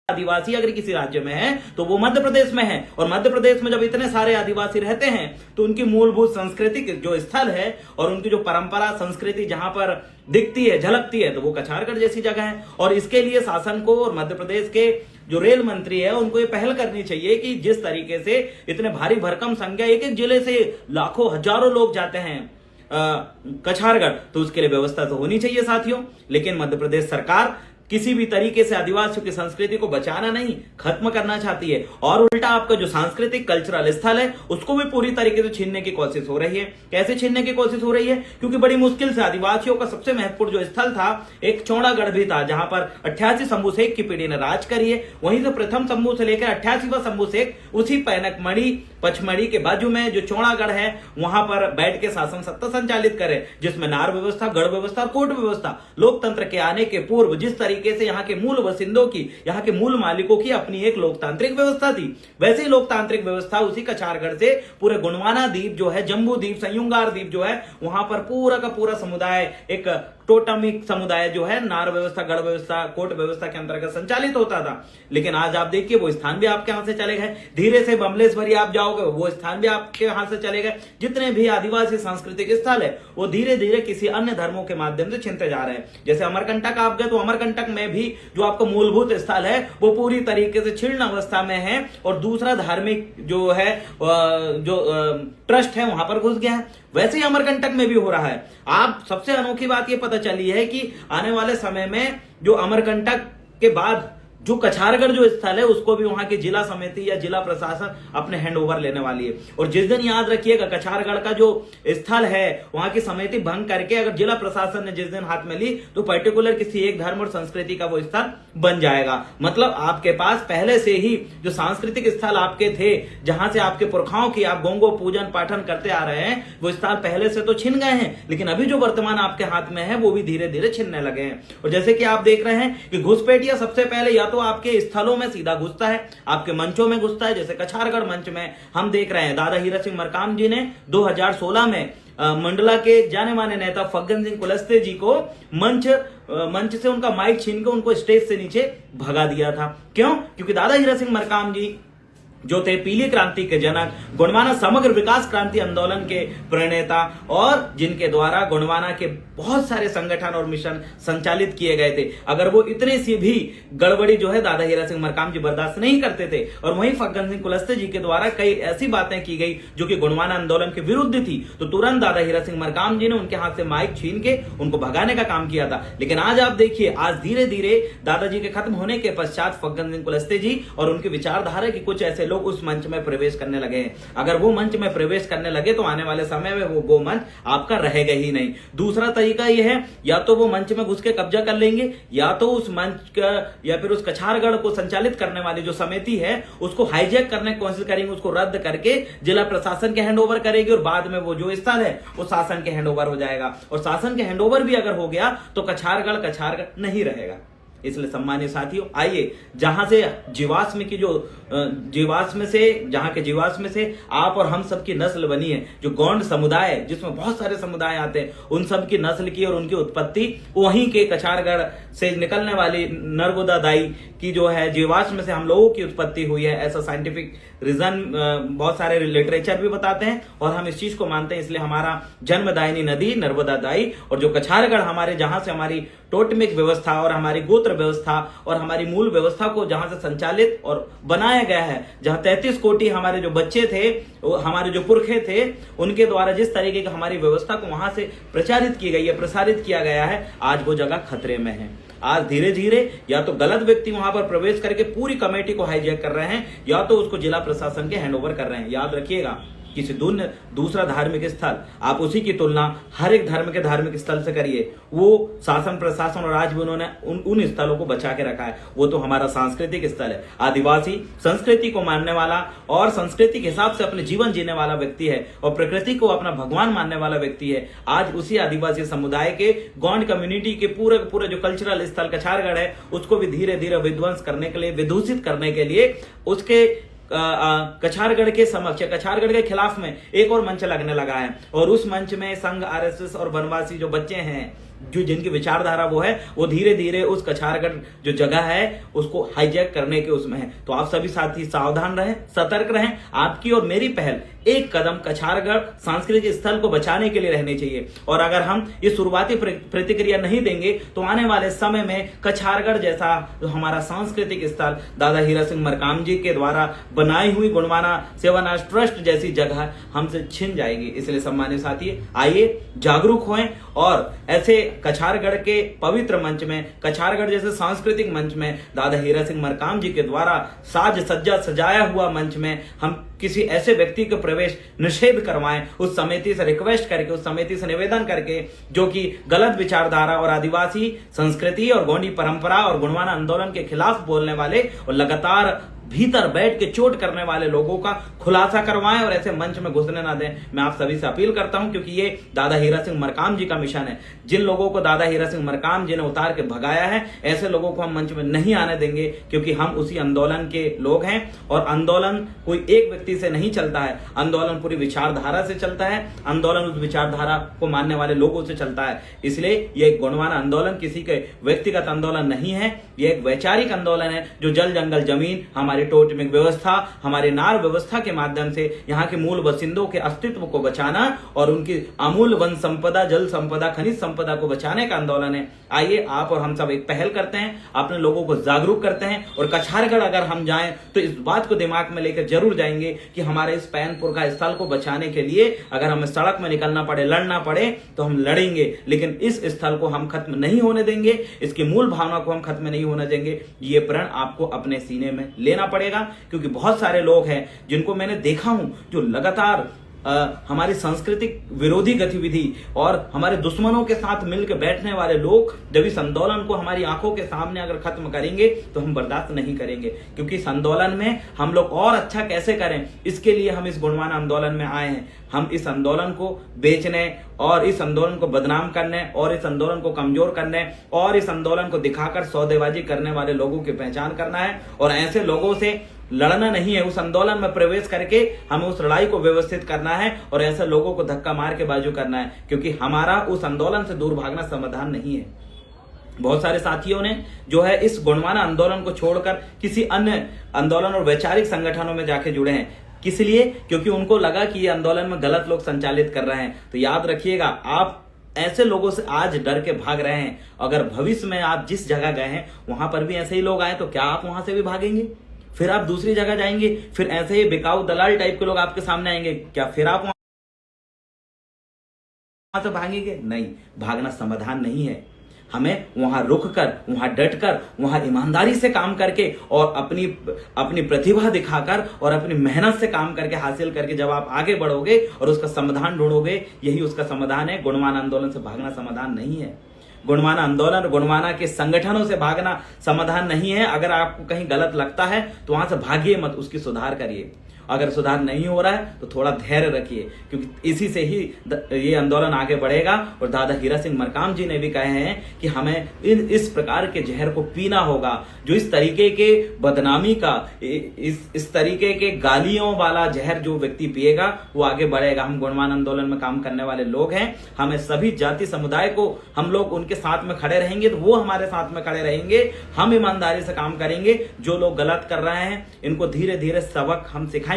आदिवासी अगर किसी राज्य में है तो वो मध्य प्रदेश में है, और मध्य प्रदेश में जब इतने सारे आदिवासी रहते हैं तो उनकी मूलभूत सांस्कृतिक जो स्थल है और उनकी जो परंपरा संस्कृति जहां पर दिखती है झलकती है तो वो कछारगढ़ जैसी जगह है। और इसके लिए शासन को और मध्य प्रदेश के जो रेल मंत्री है उनको ये पहल करनी चाहिए कि जिस तरीके से इतने भारी भरकम संख्या एक एक जिले से लाखों हजारों लोग जाते हैं कछारगढ़, तो उसके लिए व्यवस्था तो होनी चाहिए साथियों। लेकिन मध्य प्रदेश सरकार किसी भी तरीके से आदिवासियों की संस्कृति को बचाना नहीं, खत्म करना चाहती है, और उल्टा आपका जो सांस्कृतिक कल्चरल स्थल है उसको भी पूरी तरीके से छीनने की कोशिश हो रही है। कैसे छीनने की कोशिश हो रही है? क्योंकि बड़ी मुश्किल से आदिवासियों का सबसे महत्वपूर्ण जो स्थल था एक चौड़ागढ़ भी था, जहां पर 88 शंभू शेख की पीढ़ी ने राज करी है। वहीं से प्रथम शंभू से लेकर 88वां शंभू शेख उसी पैनक मणि पचमढ़ी के बाजू में जो चौड़ागढ़ है वहां पर बैठ के शासन सत्ता संचालित करे, जिसमें नार व्यवस्था, गढ़ व्यवस्था और कोट व्यवस्था लोकतंत्र के आने के पूर्व जिस तरीके से यहाँ के मूल बसिंदों की, यहाँ के मूल मालिकों की अपनी एक लोकतांत्रिक व्यवस्था थी, वैसे ही लोकतांत्रिक व्यवस्था उसी कछारगढ़ से पूरे गोंडवाना द्वीप जो है, जम्बू द्वीप, संयुंगार द्वीप जो है, वहां पर पूरा का पूरा समुदाय एक टोटमिक समुदाय जो है नार व्यवस्था, गढ़ व्यवस्था, कोट व्यवस्था के अंतर्गत संचालित होता था। लेकिन आज आप देखिए वो स्थान भी आपके हाथ से चले गए। धीरे से बमलेश्वरी आप जाओगे वो स्थान भी आपके हाथ से चले गए। जितने भी आदिवासी सांस्कृतिक स्थल है वो धीरे धीरे किसी अन्य धर्मों के माध्यम से छिनते जा रहे हैं। जैसे अमरकंटक आप गए तो अमरकंटक में भी जो आपका मूलभूत स्थल है वो पूरी तरीके से क्षीण अवस्था में है, और दूसरा धार्मिक जो है जो ट्रस्ट है वहां पर घुस गया है। वैसे ही अमरकंटक में भी हो रहा है। आप सबसे अनोखी बात ये पता चली है कि आने वाले समय में जो अमरकंटक के बाद जो कछारगढ़ जो स्थल है उसको भी वहां की जिला समिति या जिला प्रशासन अपने हैंड ओवर लेने वाली है। और जिस दिन याद रखिएगा कछारगढ़ का जो स्थल है वहां की समिति भंग करके अगर जिला प्रशासन ने जिस दिन हाथ में ली तो पर्टिकुलर किसी एक धर्म और संस्कृति का वो स्थल बन जाएगा। मतलब आपके पास पहले से ही जो सांस्कृतिक स्थल आपके थे, जहां से आपके पुरखाओं की आप गोंगो पूजन पाठन करते आ रहे हैं, वो स्थल पहले से तो छिन गए हैं, लेकिन अभी जो वर्तमान आपके हाथ में है वो भी धीरे धीरे छिनने लगे हैं। और जैसे कि आप देख रहे हैं कि घुसपैठिया सबसे पहले या तो आपके स्थलों में सीधा घुसता है, आपके मंचों में घुसता है। जैसे कछारगढ़ मंच में हम देख रहे हैं दादा हीरा सिंह मरकाम जी ने 2016 में मंडला के जाने माने नेता फग्गन सिंह कुलस्ते जी को मंच से उनका माइक छीन के उनको स्टेज से नीचे भगा दिया था। क्यों? क्योंकि दादा हीरा सिंह मरकाम जी जो थे पीली क्रांति के जनक, गोंडवाना समग्र विकास क्रांति आंदोलन के प्रणेता, और जिनके द्वारा गोंडवाना के बहुत सारे संगठन और मिशन संचालित किए गए थे। अगर वो इतने सी भी गड़बड़ी जो है दादा हीरा सिंह मरकाम जी बर्दाश्त नहीं करते थे, और वहीं फग्गन सिंह कुलस्ते जी के द्वारा कई ऐसी बातें की गई जो कि गोंडवाना आंदोलन के विरुद्ध थी, तो तुरंत दादा हीरा सिंह मरकाम जी ने उनके हाथ से माइक छीन के उनको भगाने का काम किया था। लेकिन आज आप देखिए, आज धीरे धीरे दादाजी के खत्म होने के पश्चात फग्गन सिंह कुलस्ते जी और उनकी विचारधारा की कुछ ऐसे लोग उस मंच में प्रवेश करने लगे हैं। अगर वो मंच में प्रवेश करने लगे तो आने वाले समय में वो मंच आपका रहेगा ही नहीं। दूसरा तरीका यह है, या तो वो मंच में घुस के कब्जा कर लेंगे, या तो उस मंच का या फिर उस कछारगढ़ को संचालित करने वाली जो समिति है उसको हाईजैक करने की कोशिश करेंगे, उसको रद्द करके जिला प्रशासन के हैंडओवर करेगी, और बाद में वो जो स्थल है वो शासन के हैंडओवर हो जाएगा। और शासन के हैंडओवर भी अगर हो गया तो कछारगढ़ नहीं रहेगा। इसलिए सम्मानित साथियों, आइए जहां से जीवाश्म की जो जहां के जीवाश्म से आप और हम सब की नस्ल बनी है, जो गौंड समुदाय जिसमें बहुत सारे समुदाय आते हैं, उन सब की नस्ल की और उनकी उत्पत्ति वहीं के कछारगढ़ से निकलने वाली नर्मदा दाई की जो है जीवाश्म से हम लोगों की उत्पत्ति हुई है। ऐसा साइंटिफिक रीजन बहुत सारे लिटरेचर भी बताते हैं और हम इस चीज को मानते हैं। इसलिए हमारा जन्मदायिनी नदी नर्मदा दाई और जो कछारगढ़ हमारे जहां से हमारी टोटमिक व्यवस्था और हमारी गोत्र व्यवस्था और हमारी मूल व्यवस्था को जहां से संचालित और बनाया गया है, जहां 33 कोटि हमारे जो बच्चे थे, हमारे जो पुरखे थे, उनके द्वारा जिस तरीके की हमारी व्यवस्था को वहां से प्रचारित की गई है, प्रसारित किया गया है, आज वो जगह खतरे में है। आज धीरे धीरे या तो गलत व्यक्ति वहां पर प्रवेश करके पूरी कमेटी को हाईजैक कर रहे हैं, या तो उसको जिला प्रशासन के हैंडओवर कर रहे हैं। याद रखिएगा, किसी दूसरा धार्मिक स्थल आप उसी की तुलना हर एक धर्म के धार्मिक स्थल से करिए। वो शासन प्रशासन और आज भी उन्होंने उन स्थलों को बचा के रखा है। वो तो हमारा सांस्कृतिक स्थल है। आदिवासी संस्कृति को मानने वाला और संस्कृति के हिसाब से अपने जीवन जीने वाला व्यक्ति है और प्रकृति को अपना भगवान मानने वाला व्यक्ति है। आज उसी आदिवासी समुदाय के गौंड कम्युनिटी के पूरे जो कल्चरल स्थल कछारगढ़ है उसको भी धीरे धीरे विध्वंस करने के लिए, विदूषित करने के लिए उसके कछारगढ़ के समक्ष, कछारगढ़ के खिलाफ में एक और मंच लगने लगा है। और उस मंच में संघ, आरएसएस और वनवासी जो बच्चे हैं जो जिनकी विचारधारा वो धीरे धीरे उस कछारगढ़ जो जगह है उसको हाईजैक करने के उसमें है। तो आप सभी साथी सावधान रहें, सतर्क रहें। आपकी और मेरी पहल एक कदम कछारगढ़ सांस्कृतिक स्थल को बचाने के लिए रहनी चाहिए। और अगर हम ये शुरुआती प्रतिक्रिया नहीं देंगे तो आने वाले समय में कछारगढ़ जैसा जो हमारा सांस्कृतिक स्थल दादा हीरा सिंह मरकाम जी के द्वारा बनाई हुई गुणवाना सेवानाश ट्रस्ट जैसी जगह हमसे छिन जाएगी। इसलिए सम्मानित साथी, आइए जागरूक होएं और ऐसे कछारगढ़ के पवित्र मंच में, कछारगढ़ जैसे सांस्कृतिक मंच में, दादा हीरा सिंह मरकाम जी के द्वारा साज सज्जा सजाया हुआ मंच में हम किसी ऐसे व्यक्ति का प्रवेश निषेध करवाएं, उस समिति से रिक्वेस्ट करके, उस समिति से निवेदन करके जो कि गलत विचारधारा और आदिवासी संस्कृति और गोंडी परंपरा और गुणवाना आंदोलन के खिलाफ बोलने वाले और लगातार भीतर बैठ के चोट करने वाले लोगों का खुलासा करवाएं और ऐसे मंच में घुसने ना दें। मैं आप सभी से अपील करता हूं, क्योंकि ये दादा हीरा सिंह मरकाम जी का मिशन है। जिन लोगों को दादा हीरा सिंह मरकाम जी ने उतार के भगाया है, ऐसे लोगों को हम मंच में नहीं आने देंगे, क्योंकि हम उसी आंदोलन के लोग हैं। और आंदोलन कोई एक व्यक्ति से नहीं चलता है, आंदोलन पूरी विचारधारा से चलता है, आंदोलन उस विचारधारा को मानने वाले लोगों से चलता है। इसलिए ये गुणवाना आंदोलन किसी के व्यक्तिगत आंदोलन नहीं है, ये एक वैचारिक आंदोलन है जो जल जंगल जमीन, हमारी टोटमिक व्यवस्था, हमारे नार व्यवस्था के माध्यम से यहाँ के मूल बसिंदों के अस्तित्व को बचाना और उनकी अमूल्य वन संपदा, जल संपदा, खनिज संपदा को बचाने का आंदोलन है। आइए आप और हम सब एक पहल करते हैं, अपने लोगों को जागरूक करते हैं और कछारगढ़ अगर हम जाएं तो इस बात को दिमाग में लेकर जरूर जाएंगे कि हमारे इस पैनपुर का स्थल को बचाने के लिए अगर हमें सड़क में निकलना पड़े, लड़ना पड़े तो हम लड़ेंगे, लेकिन इस स्थल को हम खत्म नहीं होने देंगे, इसकी मूल भावना को हम खत्म नहीं होने देंगे। ये प्रण आपको अपने सीने में लेना पड़ेगा, क्योंकि बहुत सारे लोग हैं जिनको मैंने देखा हूं जो लगातार हमारी सांस्कृतिक विरोधी गतिविधि और हमारे दुश्मनों के साथ मिलकर बैठने वाले लोग जब इस आंदोलन को हमारी आंखों के सामने अगर खत्म करेंगे तो हम बर्दाश्त नहीं करेंगे। क्योंकि इस आंदोलन में हम लोग और अच्छा कैसे करें, इसके लिए हम इस गुणवाना आंदोलन में आए हैं। हम इस आंदोलन को बेचने और इस आंदोलन को बदनाम करने और इस आंदोलन को कमजोर करने और इस आंदोलन को दिखाकर सौदेबाजी करने वाले लोगों की पहचान करना है और ऐसे लोगों से लड़ना नहीं है। उस आंदोलन में प्रवेश करके हमें उस लड़ाई को व्यवस्थित करना है और ऐसे लोगों को धक्का मार के बाजू करना है, क्योंकि हमारा उस आंदोलन से दूर भागना समाधान नहीं है। बहुत सारे साथियों ने जो है इस गुणवाना आंदोलन को छोड़कर किसी अन्य आंदोलन और वैचारिक संगठनों में जाके जुड़े हैं। किस लिए? क्योंकि उनको लगा कि ये आंदोलन में गलत लोग संचालित कर रहे हैं। तो याद रखिएगा, आप ऐसे लोगों से आज डर के भाग रहे हैं, अगर भविष्य में आप जिस जगह गए हैं वहां पर भी ऐसे ही लोग आए तो क्या आप वहां से भी भागेंगे? फिर आप दूसरी जगह जाएंगे, फिर ऐसे ही बिकाऊ दलाल टाइप के लोग आपके सामने आएंगे, क्या फिर आप वहां से भागेंगे? नहीं, भागना समाधान नहीं है। हमें वहां रुक कर, वहां डट कर, वहां ईमानदारी से काम करके और अपनी प्रतिभा दिखाकर और अपनी मेहनत से काम करके हासिल करके जब आप आगे बढ़ोगे और उसका समाधान ढूंढोगे, यही उसका समाधान है। गुणवाना आंदोलन से भागना समाधान नहीं है। गुणवाना आंदोलन, गुणवाना के संगठनों से भागना समाधान नहीं है। अगर आपको कहीं गलत लगता है तो वहां से भागिए मत, उसकी सुधार करिए। अगर सुधार नहीं हो रहा है तो थोड़ा धैर्य रखिए, क्योंकि इसी से ही ये आंदोलन आगे बढ़ेगा। और दादा हीरा सिंह मरकाम जी ने भी कहे हैं कि हमें इस प्रकार के जहर को पीना होगा, जो इस तरीके के बदनामी का, इस तरीके के गालियों वाला जहर जो व्यक्ति पिएगा वो आगे बढ़ेगा। हम गुणवाना आंदोलन में काम करने वाले लोग हैं, हमें सभी जाति समुदाय को हम लोग उनके साथ में खड़े रहेंगे तो वो हमारे साथ में खड़े रहेंगे। हम ईमानदारी से काम करेंगे। जो लोग गलत कर रहे हैं इनको धीरे धीरे सबक हम सिखाएंगे,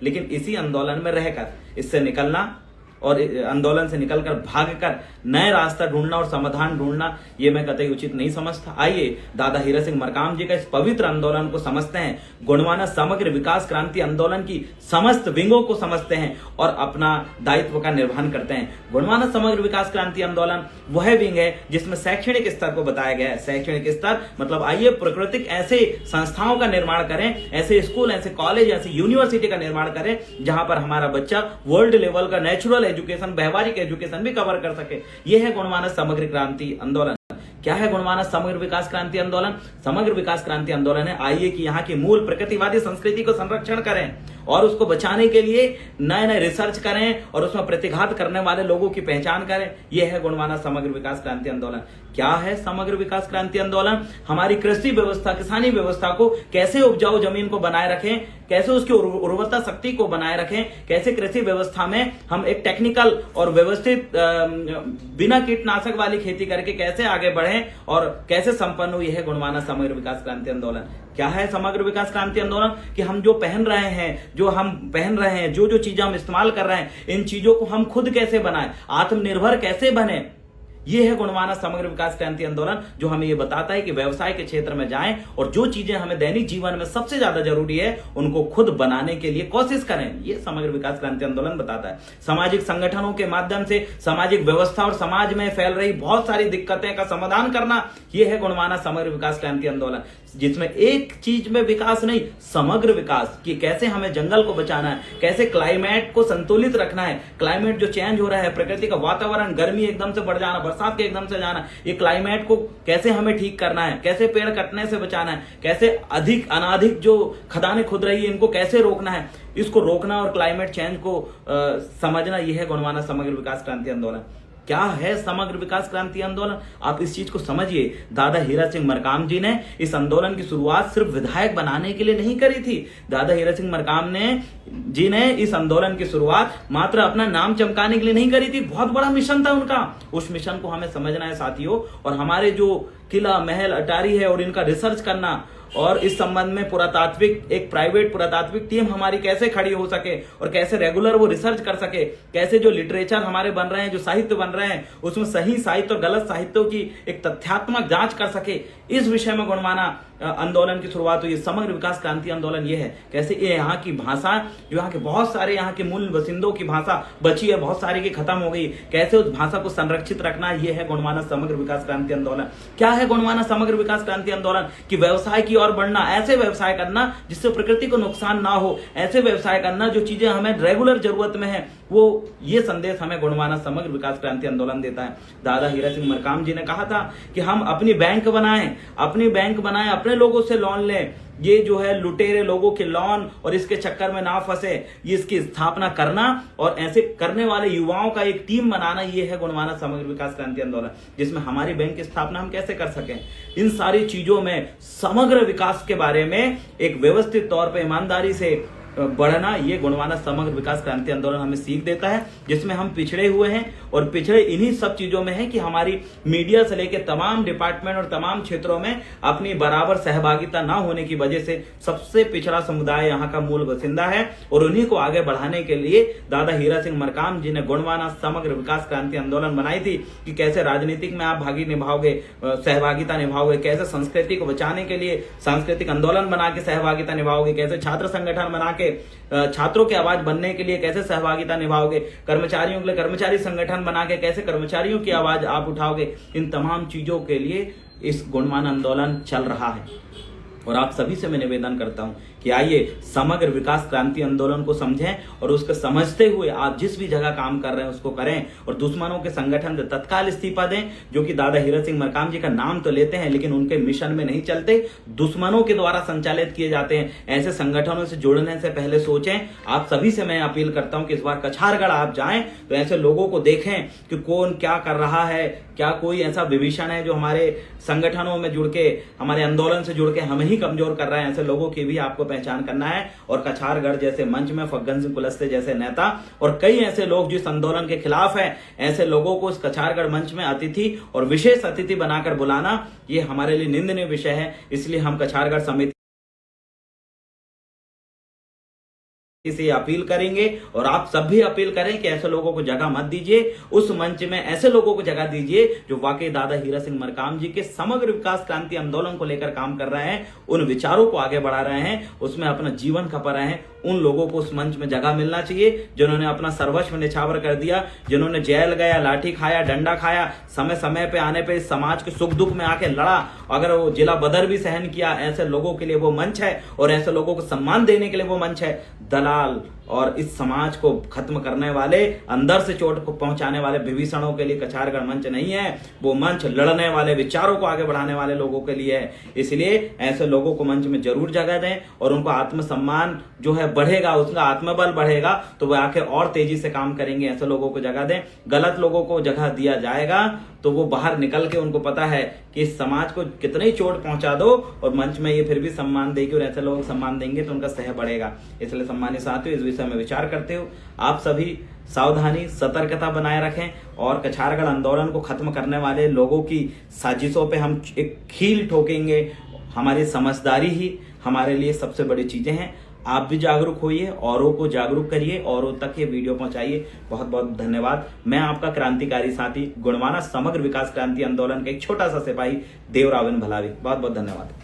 लेकिन इसी आंदोलन में रहकर इससे निकलना और आंदोलन से निकलकर भागकर नए रास्ता ढूंढना और समाधान ढूंढना ये मैं कतई उचित नहीं समझता। आइए दादा हीरा सिंह मरकाम जी का इस पवित्र आंदोलन को समझते हैं, गुणवाना समग्र विकास क्रांति आंदोलन की समस्त विंगों को समझते हैं और अपना दायित्व का निर्वहन करते हैं। गुणवाना समग्र विकास क्रांति आंदोलन वह विंग है जिसमें शैक्षणिक स्तर को बताया गया है। शैक्षणिक स्तर मतलब आइए प्राकृतिक ऐसे संस्थाओं का निर्माण करें, ऐसे स्कूल, ऐसे कॉलेज, ऐसे यूनिवर्सिटी का निर्माण करें जहां पर हमारा बच्चा वर्ल्ड लेवल का नेचुरल एजुकेशन, व्यवहारिक एजुकेशन भी कवर कर सके। यह है गुणवाना समग्र क्रांति आंदोलन। क्या है गुणवाना समग्र विकास क्रांति आंदोलन? समग्र विकास क्रांति आंदोलन है आइए कि यहाँ की मूल प्रकृतिवादी संस्कृति को संरक्षण करें और उसको बचाने के लिए नए नए रिसर्च करें और उसमें प्रतिघात करने वाले लोगों की पहचान करें। यह है गुणवाना समग्र विकास क्रांति आंदोलन। क्या है समग्र विकास क्रांति आंदोलन? हमारी कृषि व्यवस्था, किसानी व्यवस्था को कैसे उपजाऊ जमीन को बनाए रखें, कैसे उसकी उर्वरता शक्ति को बनाए रखें, कैसे कृषि व्यवस्था में हम एक टेक्निकल और व्यवस्थित बिना कीटनाशक वाली खेती करके कैसे आगे बढ़ें और कैसे संपन्न हुई है गुणवाना समग्र विकास क्रांति आंदोलन। क्या है समग्र विकास क्रांति आंदोलन? कि हम जो पहन रहे हैं, जो चीजें हम इस्तेमाल कर रहे हैं, इन चीजों को हम खुद कैसे बनाएं, आत्मनिर्भर कैसे बने। ये है गुणवाना समग्र विकास क्रांति आंदोलन, जो हमें ये बताता है कि व्यवसाय के क्षेत्र में जाएं और जो चीजें हमें दैनिक जीवन में सबसे ज्यादा जरूरी है उनको खुद बनाने के लिए कोशिश करें। ये समग्र विकास क्रांति आंदोलन बताता है। सामाजिक संगठनों के माध्यम से सामाजिक व्यवस्था और समाज में फैल रही बहुत सारी दिक्कतें का समाधान करना, यह है गुणवाना समग्र विकास क्रांति आंदोलन, जिसमें एक चीज में विकास नहीं, समग्र विकास, कि कैसे हमें जंगल को बचाना है, कैसे क्लाइमेट को संतुलित रखना है। क्लाइमेट जो चेंज हो रहा है, प्रकृति का वातावरण, गर्मी एकदम से बढ़ जाना, बरसात के एकदम से जाना, ये क्लाइमेट को कैसे हमें ठीक करना है, कैसे पेड़ कटने से बचाना है, कैसे अधिक अनाधिक जो खदानें खुद रही है इनको कैसे रोकना है, इसको रोकना और क्लाइमेट चेंज को समझना, यह है गुणवाना समग्र विकास क्रांति आंदोलन। क्या है समग्र विकास क्रांति आंदोलन? आप इस चीज को समझिए। दादा हीरा सिंह मरकाम जी ने इस आंदोलन की शुरुआत सिर्फ विधायक बनाने के लिए नहीं करी थी। दादा हीरा सिंह मरकाम जी ने इस आंदोलन की शुरुआत मात्र अपना नाम चमकाने के लिए नहीं करी थी, बहुत बड़ा मिशन था उनका। उस मिशन को हमें समझना है साथियों, और हमारे जो किला, महल, अटारी है और इनका रिसर्च करना, और इस संबंध में पुरातात्विक, एक प्राइवेट पुरातात्विक टीम हमारी कैसे खड़ी हो सके और कैसे रेगुलर वो रिसर्च कर सके, कैसे जो लिटरेचर हमारे बन रहे हैं, जो साहित्य बन रहे हैं, उसमें सही साहित्य और गलत साहित्यों की एक तथ्यात्मक जांच कर सके, इस विषय में गुणवाना आंदोलन की शुरुआत हुई। समग्र विकास क्रांति आंदोलन ये है, कैसे ये यहाँ की भाषा, जो यहाँ के बहुत सारे यहाँ के मूल बसिंदों की भाषा बची है, बहुत सारी की खत्म हो गई, कैसे उस भाषा को संरक्षित रखना, ये है गुणवाना समग्र विकास क्रांति आंदोलन। क्या है गुणवाना समग्र विकास क्रांति आंदोलन? कि व्यवसाय की ओर बढ़ना, ऐसे व्यवसाय करना जिससे प्रकृति को नुकसान ना हो, ऐसे व्यवसाय करना जो चीजें हमें रेगुलर जरूरत में है, वो ये संदेश हमें गुणवाना समग्र विकास क्रांति आंदोलन देता है। दादा हीरा सिंह मरकाम जी ने कहा था कि हम अपनी बैंक बनाएं, अपने लोगों से लोन लें, ये जो है लुटेरे लोगों के लोन और इसके चक्कर में ना फंसे, ये इसकी स्थापना करना और ऐसे करने वाले युवाओं का एक टीम बनाना, ये है गुणवाना समग्र विकास क्रांति आंदोलन, जिसमें हमारी बैंक की स्थापना हम कैसे कर सकें। इन सारी चीजों में समग्र विकास के बारे में एक व्यवस्थित तौर पर ईमानदारी से बढ़ना, ये गुणवाना समग्र विकास क्रांति आंदोलन हमें सीख देता है, जिसमें हम पिछड़े हुए हैं और पिछड़े इन्हीं सब चीजों में है कि हमारी मीडिया से लेकर तमाम डिपार्टमेंट और तमाम क्षेत्रों में अपनी बराबर सहभागिता ना होने की वजह से सबसे पिछड़ा समुदाय यहाँ का मूल बसिंदा है, और उन्हीं को आगे बढ़ाने के लिए दादा हीरा सिंह मरकाम जी ने गुणवाना समग्र विकास क्रांति आंदोलन बनाई थी कि कैसे राजनीतिक में आप भागी निभाओगे, सहभागिता निभाओगे, कैसे संस्कृति को बचाने के लिए सांस्कृतिक आंदोलन बना के सहभागिता निभाओगे, कैसे छात्र संगठन बना छात्रों की आवाज बनने के लिए कैसे सहभागिता निभाओगे, कर्मचारियों के लिए कर्मचारी संगठन बना के कैसे कर्मचारियों की आवाज आप उठाओगे। इन तमाम चीजों के लिए इस गुणवाना आंदोलन चल रहा है, और आप सभी से मैं निवेदन करता हूं कि आइए समग्र विकास क्रांति आंदोलन को समझें और उसको समझते हुए आप जिस भी जगह काम कर रहे हैं उसको करें, और दुश्मनों के संगठन से तत्काल इस्तीफा दें, जो कि दादा हीरा सिंह मरकाम जी का नाम तो लेते हैं लेकिन उनके मिशन में नहीं चलते, दुश्मनों के द्वारा संचालित किए जाते हैं। ऐसे संगठनों से जुड़ने से पहले सोचें। आप सभी से मैं अपील करता हूं कि इस बार कछारगढ़ आप जाएं तो ऐसे लोगों को देखें कि कौन क्या कर रहा है, क्या कोई ऐसा विभीषण है जो हमारे संगठनों में जुड़ के, हमारे आंदोलन से जुड़ के हमें ही कमजोर कर रहा है। ऐसे लोगों की भी आपको पहचान करना है, और कछारगढ़ जैसे मंच में फग्गन सिंह कुलस्ते जैसे नेता और कई ऐसे लोग जो इस आंदोलन के खिलाफ हैं, ऐसे लोगों को इस कछारगढ़ मंच में अतिथि और विशेष अतिथि बनाकर बुलाना, ये हमारे लिए निंदनीय विषय है। इसलिए हम कछारगढ़ समिति से अपील करेंगे, और आप सब भी अपील करें कि ऐसे लोगों को जगह मत दीजिए। उस मंच में ऐसे लोगों को जगह दीजिए जो वाकई दादा हीरा सिंह मरकाम जी के समग्र विकास क्रांति आंदोलन को लेकर काम कर रहे हैं, उन विचारों को आगे बढ़ा रहे हैं, उसमें अपना जीवन खपा रहे हैं। उन लोगों को उस मंच में जगह मिलना चाहिए जिन्होंने अपना सर्वस्व निछावर कर दिया, जिन्होंने जेल गया, लाठी खाया, डंडा खाया, समय समय पे आने पे समाज के सुख दुख में आके लड़ा, अगर वो जिला बदर भी सहन किया। ऐसे लोगों के लिए वो मंच है और ऐसे लोगों को सम्मान देने के लिए वो मंच है। दलाल और इस समाज को खत्म करने वाले, अंदर से चोट को पहुंचाने वाले विभीषणों के लिए कछारगढ़ मंच नहीं है। वो मंच लड़ने वाले, विचारों को आगे बढ़ाने वाले लोगों के लिए है। इसलिए ऐसे लोगों को मंच में जरूर जगह दें और उनको आत्मसम्मान जो है बढ़ेगा, उसका आत्मबल बढ़ेगा तो वो आके और तेजी से काम करेंगे। ऐसे लोगों को जगह दें। गलत लोगों को जगह दिया जाएगा तो वो बाहर निकल के उनको पता है कि इस समाज को कितनी चोट पहुंचा दो और मंच में ये फिर भी सम्मान देगी और ऐसे लोग सम्मान देंगे तो उनका सह बढ़ेगा। इसलिए सम्मानित साथियों, इस विषय में विचार करते हो आप सभी सावधानी, सतर्कता बनाए रखें और कछारगढ़ आंदोलन को खत्म करने वाले लोगों की साजिशों पे हम एक कील ठोकेंगे। हमारी समझदारी ही हमारे लिए सबसे बड़ी चीजें हैं। आप भी जागरूक होइए, औरों को जागरूक करिए, औरों तक ये वीडियो पहुंचाइए। बहुत बहुत धन्यवाद। मैं आपका क्रांतिकारी साथी, गुणवाना समग्र विकास क्रांति आंदोलन का एक छोटा सा सिपाही, देवरावन भलावी। बहुत बहुत धन्यवाद।